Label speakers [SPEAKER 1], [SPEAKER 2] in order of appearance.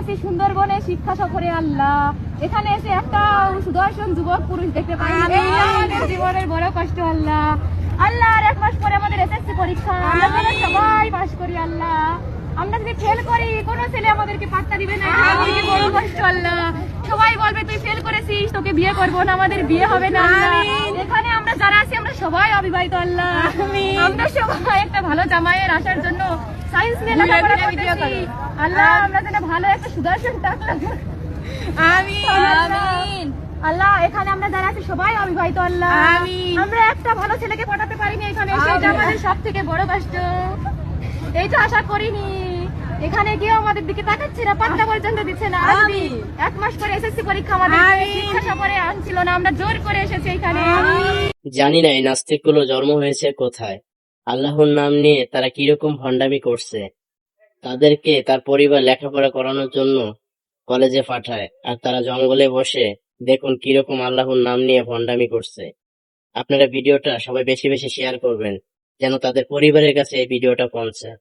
[SPEAKER 1] এসেছি সুন্দরবনে শিক্ষা সফরে আল্লাহ। এখানে এসে একটা সুদর্শন যুবক পুরুষ দেখতে পাই, এই আমাদের জীবনের বড় কষ্ট আল্লাহ। আল্লাহ আর 1 মাস পরে আমাদের এসএসসি পরীক্ষা, আমরা যেন সবাই পাস করি আল্লাহ। আমরা যদি ফেল করি কোনো ছেলে আমাদেরকে পাত্তা দিবে না, এটা আমাদের বড় কষ্ট আল্লাহ। সবাই বলবে তুই ফেল করেছিস, তোকে বিয়ে করবো না, আমাদের বিয়ে হবে না আল্লাহ। এখানে আমরা যারা আছি আমরা সবাই অবিবাহিত আল্লাহ। আমরা সবাই একটা ভালো জামাইয়ের আসার জন্য সায়েন্স নিয়ে লেখাপড়া করতেছি আল্লাহ। আমরা যেন ভালো একটা সুদর্শন টাকলা, আমিন আল্লাহ। এখানে আমরা যারা আছি সবাই অবিবাহিত আল্লাহ। আমরা একটা ভালো ছেলেকে পটাতে পারিনি এখানে, সেটা আমাদের সব থেকে বড় কষ্ট। এইটা আশা করিনি, এখানে কেউ আমাদের দিকে তাকাচ্ছে না, পাত্তা পর্যন্ত দিচ্ছে না। 1 মাস পরে এসএসসি পরীক্ষা, আমাদের শিক্ষা সফরে আনছিল না, আমরা জোর করে এসেছি এখানে।
[SPEAKER 2] জানি না এই নাস্তিকগুলো জন্ম হয়েছে কোথায়, আল্লাহর নাম নিয়ে তারা কিরকম ভণ্ডামি করছে। তাদেরকে তার পরিবার লেখাপড়া করানোর জন্য কলেজে পাঠায়, আর তারা জঙ্গলে বসে দেখুন কিরকম আল্লাহর নাম নিয়ে ভণ্ডামি করছে। আপনারা ভিডিওটা সবাই বেশি বেশি শেয়ার করবেন, যেন তাদের পরিবারের কাছে এই ভিডিওটা পৌঁছায়।